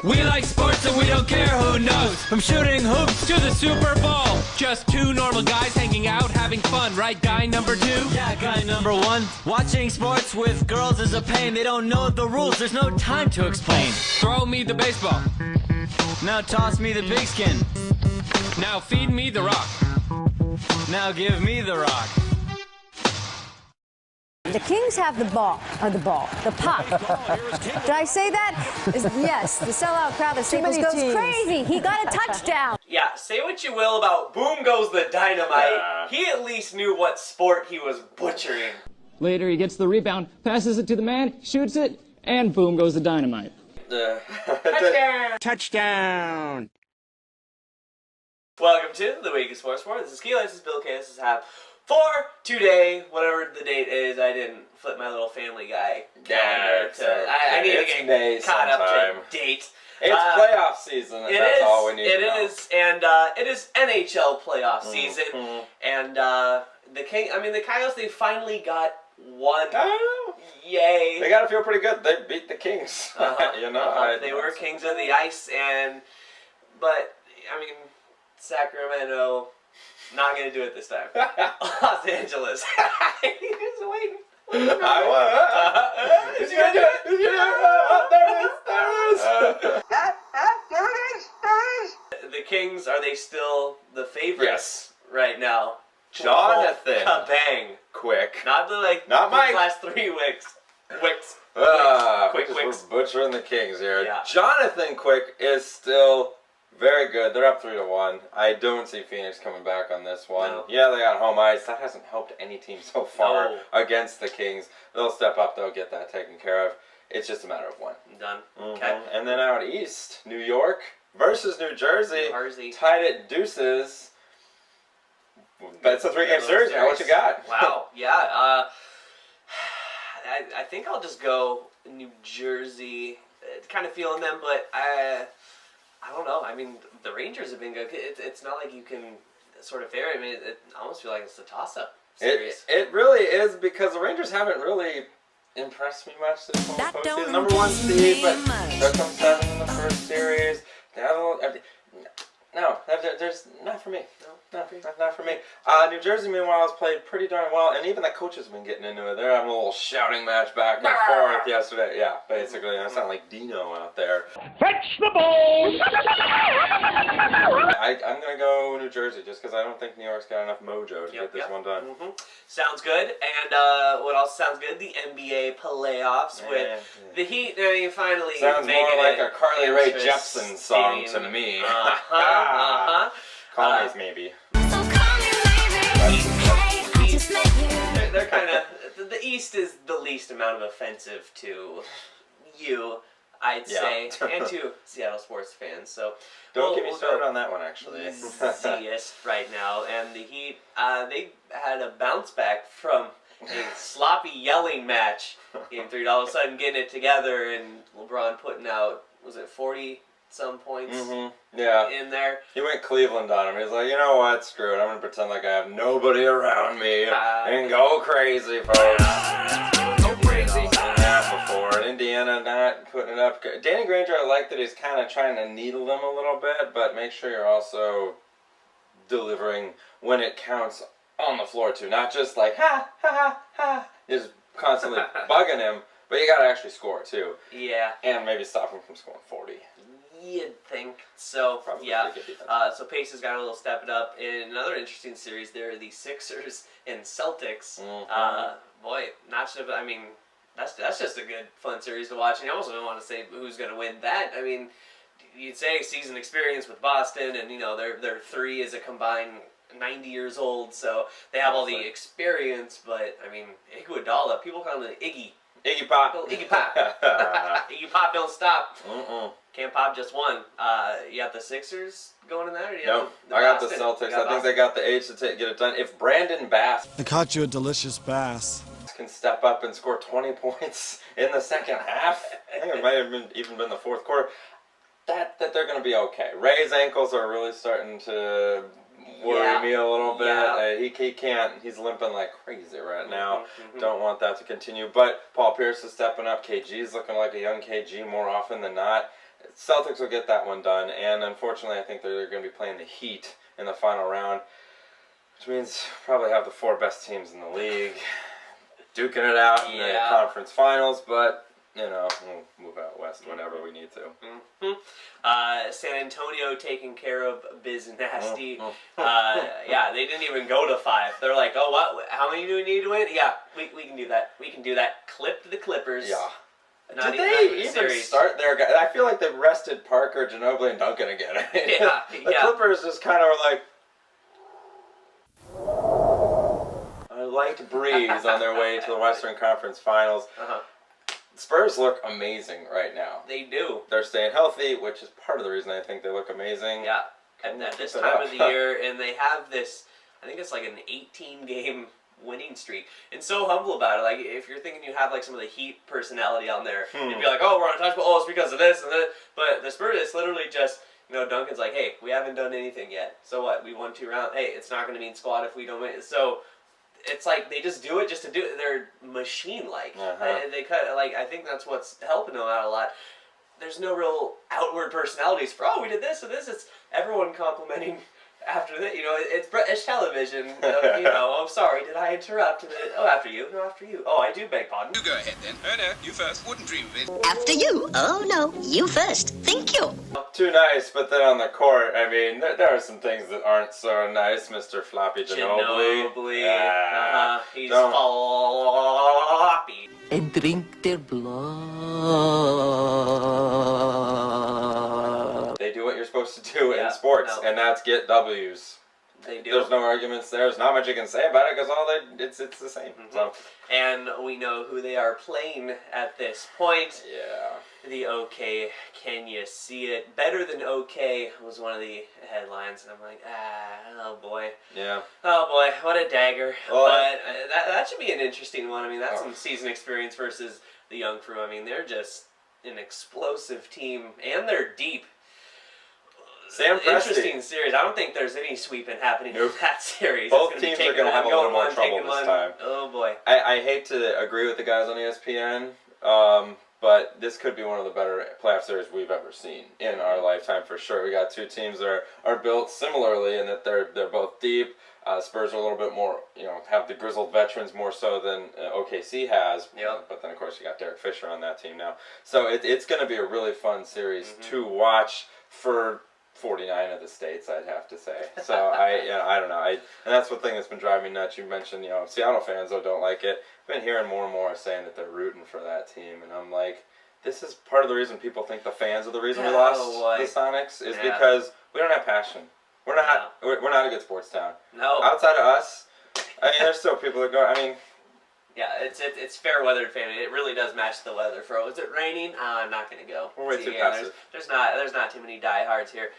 We like sports and we don't care who knows. From shooting hoops to the Super Bowl. Just two normal guys hanging out, having fun, right, guy number two? Yeah, guy number one. Watching sports with girls is a pain. They don't know the rules, there's no time to explain. Throw me the baseball. Now toss me the pigskin. Now feed me the rock. Now give me the rock. The Kings have the puck. Did I say that? Yes, the sellout crowd of Staples goes crazy. He got a touchdown. Yeah, say what you will about boom goes the dynamite. He at least knew what sport he was butchering. Later, he gets the rebound, passes it to the man, shoots it, and boom goes the dynamite. Touchdown! Touchdown! Welcome to the Week of Sports Report. This is Keelay, this is Bill K. This is Hap. For today, whatever the date is, I didn't flip my little Family Guy calendar I need to get caught up to date. It's playoff season. That's all we need to know. It is, and it is NHL playoff season. And the Coyotes, they finally got one. Yay! They got to feel pretty good. They beat the Kings. They were kings of the ice, but I mean, Sacramento. Not gonna do it this time. Los Angeles. He's waiting. I was. Is he gonna do it? Is he gonna do it? There it is. The Kings, are they still the favorites right now? Jonathan. Kabang. Quick. Not Mike. Last 3 weeks. Wicks. Quick. We're butchering the Kings here. Yeah. Jonathan Quick is still very good. They're up 3-1. I don't see Phoenix coming back on this one. No. Yeah, they got home ice. That hasn't helped any team so far against the Kings. They'll step up. They'll get that taken care of. It's just a matter of when. Done. Okay. And then out east, New York versus New Jersey. Tied at deuces. But it's a 3-game series. Now what you got? Wow. Yeah. I think I'll just go New Jersey. Kind of feeling them, but I don't know. I mean, the Rangers have been good. It's not like you can sort of fare. I mean, it almost feels like it's a toss-up series. It really is, because the Rangers haven't really impressed me much this whole postseason. Number 1 seed, but they're from 7 in the first series. No, there's not for me. No, not for me. New Jersey, meanwhile, has played pretty darn well, and even the coaches have been getting into it. They're having a little shouting match back and forth yesterday. Yeah, basically. I sound like Dino out there. Fetch the ball! I'm going to go New Jersey, just because I don't think New York's got enough mojo to get this one done. Sounds good. And what else sounds good? The NBA playoffs with the Heat. I mean, finally sounds making more like it a Carly Rae Interest Jepsen song Stadium. to me. Call me maybe. They're kind of, the East is the least amount of offensive to you, I'd say, and to Seattle sports fans. So Don't get me started on that one, actually. Zeus right now, and the Heat, they had a bounce back from a sloppy yelling match. Game 3, all of a sudden getting it together, and LeBron putting out, was it 40-some points in there? He went Cleveland on him. He's like, you know what, screw it. I'm going to pretend like I have nobody around me and go crazy, folks. Go crazy. Before. And Indiana not putting it up. Danny Granger, I like that he's kind of trying to needle them a little bit, but make sure you're also delivering when it counts on the floor, too. Not just like, just constantly bugging him, but you got to actually score, too. Yeah. And maybe stop him from scoring 40. You'd think. So, Probably so Pace has got a little step it up. In another interesting series, there are the Sixers and Celtics. Boy, I mean, that's just a good, fun series to watch. And I also don't want to say who's going to win that. I mean, you'd say season experience with Boston, and, their 3 is a combined 90 years old, so they have all the experience, but, I mean, Iguodala, people call him Iggy. Iggy Pop. Iggy Pop. Iggy Pop don't stop. Can't pop just one. You got the Sixers going in there? Or No, I got the Celtics. I think they got the age to get it done. If Brandon Bass I caught you a delicious bass. can step up and score 20 points in the second half, I think it might have even been the fourth quarter, that they're going to be okay. Ray's ankles are really starting to worry me a little bit. He can't. He's limping like crazy right now. Don't want that to continue. But Paul Pierce is stepping up. KG's looking like a young KG more often than not. Celtics will get that one done, and unfortunately I think they're going to be playing the Heat in the final round, which means probably have the 4 best teams in the league duking it out in the conference finals, but, you know, we'll move out west whenever we need to. San Antonio taking care of biz nasty. Yeah, they didn't even go to 5. They're like, oh, what? How many do we need to win? Yeah, we can do that. We can do that. Clipped the Clippers. Yeah. Not Did they even start their guy? I feel like they rested Parker, Ginobili, and Duncan again. The Clippers just kind of were like a light breeze on their way to the Western Conference Finals. Spurs look amazing right now. They do. They're staying healthy, which is part of the reason I think they look amazing. Yeah, and at this time of the year, and they have this, I think it's like an 18-game winning streak, and so humble about it. Like, if you're thinking you have like some of the Heat personality on there, you'd be like, oh, we're untouchable, oh, it's because of this and that. But the Spurs, it's literally just, you know, Duncan's like, hey, we haven't done anything yet. So what? We won 2 rounds. Hey, it's not going to mean squat if we don't win. So it's like they just do it just to do it. They're machine-like. They cut, like, I think that's what's helping them out a lot. There's no real outward personalities for, oh, we did this and this. It's everyone complimenting after that. You know, it's television. You know, I'm sorry, did I interrupt? Oh, after you. No, after you. Oh, I do beg pardon. You go ahead then. Oh no, you first. Wouldn't dream of it. After you. Oh no, you first. Thank you. Too nice, but then on the court, I mean, there are some things that aren't so nice, Mr. Floppy Ginobili. He's floppy. And drink their blood. They do what you're supposed to do in sports, and that's get W's. They do. There's no arguments there. There's not much you can say about it because it's the same. So. And we know who they are playing at this point. Yeah. The OK, can you see it? Better than OK was one of the headlines, and I'm like, oh boy. Yeah. Oh boy, what a dagger. Well, but that should be an interesting one. I mean, that's some season experience versus the young crew. I mean, they're just an explosive team, and they're deep. Sam Presti. Interesting series. I don't think there's any sweeping happening in that series. Both teams are going to have a little more trouble this time. Oh boy. I hate to agree with the guys on ESPN, but this could be one of the better playoff series we've ever seen in our lifetime for sure. We got 2 teams that are built similarly in that they're both deep. Spurs are a little bit more, you know, have the grizzled veterans more so than OKC has. Yep. But then of course you got Derek Fisher on that team now. So it's going to be a really fun series to watch for 49 of the states, I'd have to say. So I don't know. And that's one thing that's been driving me nuts. You mentioned, you know, Seattle fans though don't like it. I've been hearing more and more saying that they're rooting for that team, and I'm like, this is part of the reason people think the fans are the reason we lost the Sonics is because we don't have passion. We're not a good sports town. No. Outside of us, I mean, there's still people that go. I mean. Yeah, it's fair weather family. It really does match the weather. Is it raining? I'm not going to go. We're way too passive. There's not too many diehards here.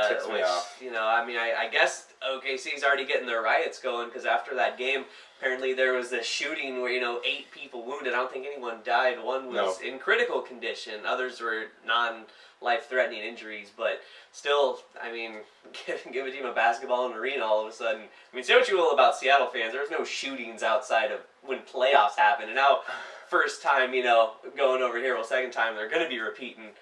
Tips me off. You know, I mean, I guess OKC's already getting their riots going because after that game, apparently there was this shooting where, you know, 8 people wounded. I don't think anyone died. One was in critical condition. Others were non-life-threatening injuries. But still, I mean, give a team of basketball in an arena all of a sudden. I mean, say what you will about Seattle fans. There was no shootings outside of when playoffs happened. And now, first time, you know, going over here, well, second time, they're going to be repeating.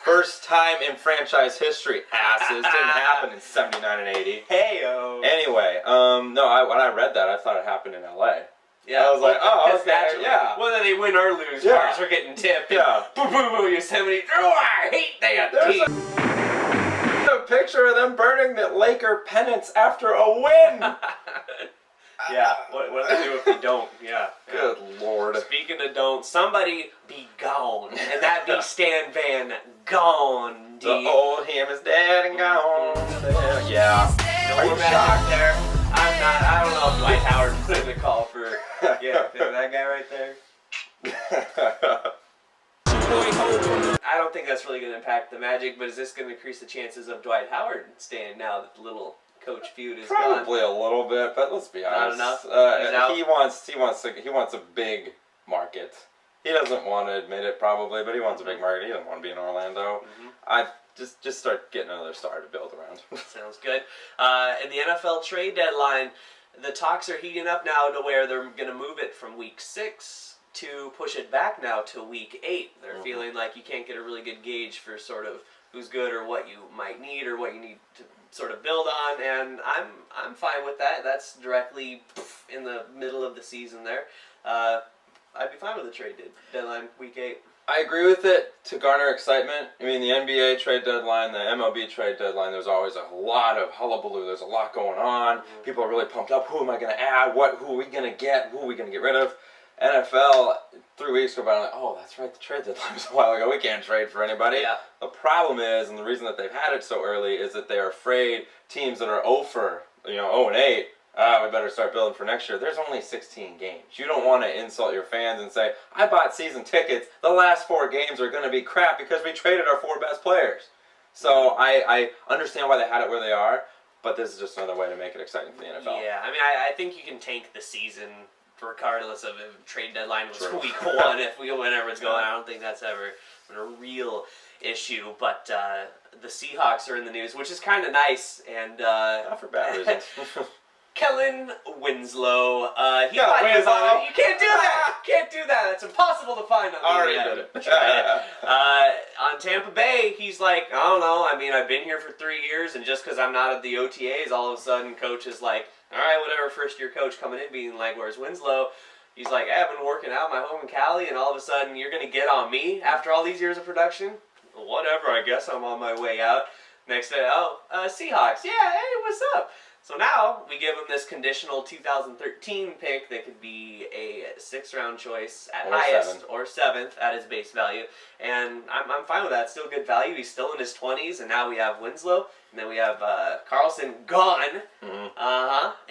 First time in franchise history, asses. Didn't happen in 79 and 80. Hey-o. Anyway, no, when I read that, I thought it happened in L.A. Yeah, I was like, oh, okay, yeah. Whether they win or lose, cars are getting tipped. Yeah. Boo, boo, boo, Yosemite. Oh, I hate that team. A picture of them burning the Laker pennants after a win. Yeah, what do they do if they don't? Yeah. Good Lord. Speaking of don't, somebody be gone. And that be Stan Van Gone. The old him is dead and gone. Yeah. No more magic there. I don't know if Dwight Howard put in the call for, that guy right there. I don't think that's really going to impact the Magic, but is this going to increase the chances of Dwight Howard staying now that the little coach feud is gone? Probably a little bit, but let's be honest. Not enough. He wants a big market. He doesn't want to admit it probably, but he wants a big market. He doesn't want to be in Orlando. I just start getting another star to build around. Sounds good. In the NFL trade deadline, the talks are heating up now to where they're going to move it from week 6 to push it back now to week 8. They're feeling like you can't get a really good gauge for sort of who's good or what you might need or what you need to sort of build on, and I'm fine with that. That's directly in the middle of the season there. I'd be fine with the trade deadline week 8. I agree with it to garner excitement. I mean, the NBA trade deadline, the MLB trade deadline, there's always a lot of hullabaloo. There's a lot going on. People are really pumped up. Who am I going to add? Who are we going to get? Who are we going to get rid of? NFL, 3 weeks ago, I'm like, oh, that's right, the trade deadline was a while ago. We can't trade for anybody. Yeah. The problem is, and the reason that they've had it so early, is that they're afraid teams that are 0-8, we better start building for next year. There's only 16 games. You don't want to insult your fans and say, I bought season tickets. The last 4 games are going to be crap because we traded our 4 best players. So I understand why they had it where they are, but this is just another way to make it exciting for the NFL. Yeah, I mean, I think you can tank the season regardless of if trade deadline was week 1, whenever it's going. I don't think that's ever been a real issue, but the Seahawks are in the news, which is kind of nice, and Not for bad reasons. Kellen Winslow, he thought he was on it. You can't do that! Can't do that! That's impossible to find on the Already internet. did it. On Tampa Bay, he's like, I don't know, I mean, I've been here for 3 years, and just because I'm not at the OTAs, all of a sudden, coach is like, all right, whatever, first-year coach coming in being like, where's Winslow? He's like, hey, I've been working out my home in Cali, and all of a sudden, you're going to get on me after all these years of production? Whatever, I guess I'm on my way out. Next day, Seahawks, yeah, hey, what's up? So now, we give him this conditional 2013 pick that could be a 6th-round choice at highest, or 7th at his base value. And I'm fine with that. Still good value. He's still in his 20s, and now we have Winslow, and then we have Carlson gone. And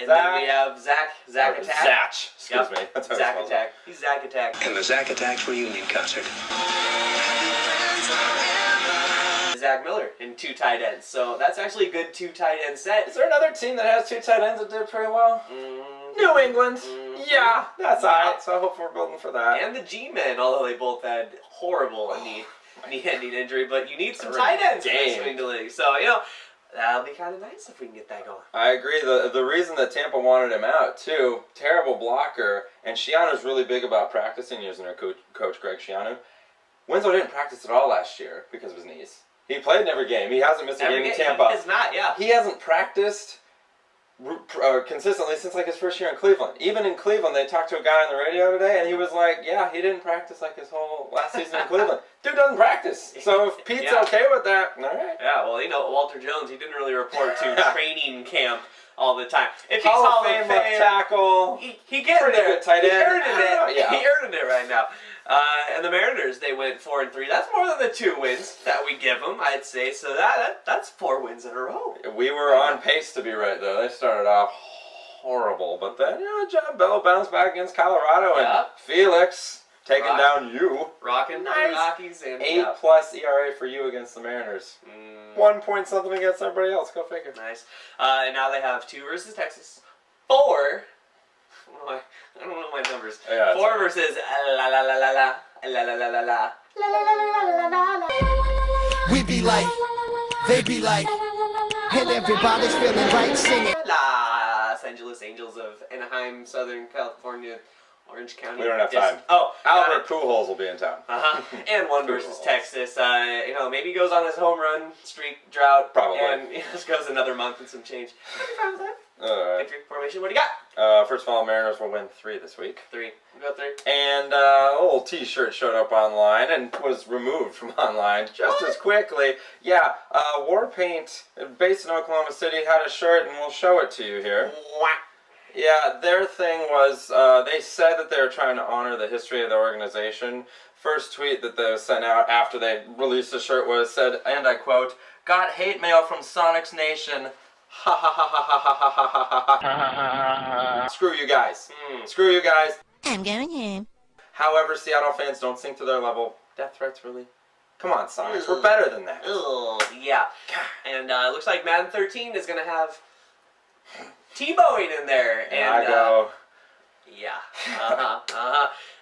then we have Zach Attack. Zach, excuse me. That's how Zach it's Attack. He's Zach Attack. And the Zach Attack reunion concert. Zach Miller in 2 tight ends. So that's actually a good 2 tight end set. Is there another team that has 2 tight ends that did pretty well? New England. Yeah, that's alright. So I hope we're building for that. And the G-Men, although they both had horrible knee-ending injury, but you need some tight ends in this swing to league. So, that'll be kind of nice if we can get that going. I agree. The reason that Tampa wanted him out, too, terrible blocker, and Schiano's really big about practicing, using their coach Greg Schiano. Winslow didn't practice at all last year because of his knees. He played in every game. He hasn't missed a game in Tampa. He has not, yeah. He hasn't practiced consistently since like his first year in Cleveland. Even in Cleveland, they talked to a guy on the radio today, and he was like, yeah, he didn't practice like his whole last season in Cleveland. Dude doesn't practice. So if Pete's okay with that, all right. Yeah, well, Walter Jones, he didn't really report to training camp all the time. If he's Hall of Fame left tackle, he gets pretty there. good tight end. He earned it. Yeah. He earned it right now. And the Mariners, they went 4-3. That's more than the 2 wins that we give them, I'd say. So that's 4 wins in a row. We were on pace to be right, though. They started off horrible, but then, John Bell bounced back against Colorado, and Felix taking down you. Rocking the Rockies. And 8+ ERA for you against the Mariners. 1 point something against everybody else. Go figure. Nice. And now they have 2 versus Texas. 4. I don't know my numbers. 4 versus la la la la la la la la la la la la la. We be like, they be like, and everybody's feeling right singing. Los Angeles Angels of Anaheim, Southern California, Orange County. We don't have time. Oh, Albert Pujols will be in town. And 1 versus Texas. Maybe goes on his home run streak drought. Probably. And just goes another month and some change. I'd be fine with that. Victory formation. What do you got? First of all, Mariners will win 3 this week. 3. We'll go 3. And a little T-shirt showed up online and was removed from online just as quickly. Yeah, Warpaint, based in Oklahoma City, had a shirt, and we'll show it to you here. Yeah, their thing was, they said that they were trying to honor the history of the organization. First tweet that they sent out after they released the shirt said, and I quote, "Got hate mail from Sonic's Nation. Ha ha ha ha ha ha ha ha ha. Screw you guys. Screw you guys. I'm going home. However, Seattle fans don't sink to their level. Death threats, really? Come on, Sonics. We're better than that. Yeah. And it looks like Madden 13 is going to have T-bowing in there. And I go. Yeah.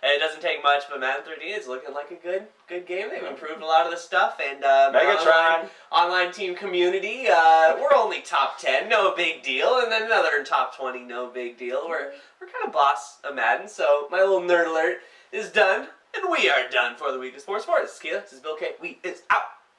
And it doesn't take much, but Madden 13 is looking like a good game. They've improved a lot of the stuff, and Megatron online team community. We're only top 10, no big deal, and then another top 20, no big deal. We're kind of boss of Madden, so my little nerd alert is done, and we are done for the week of sports. This is Keelay. This is Bill K. We is out.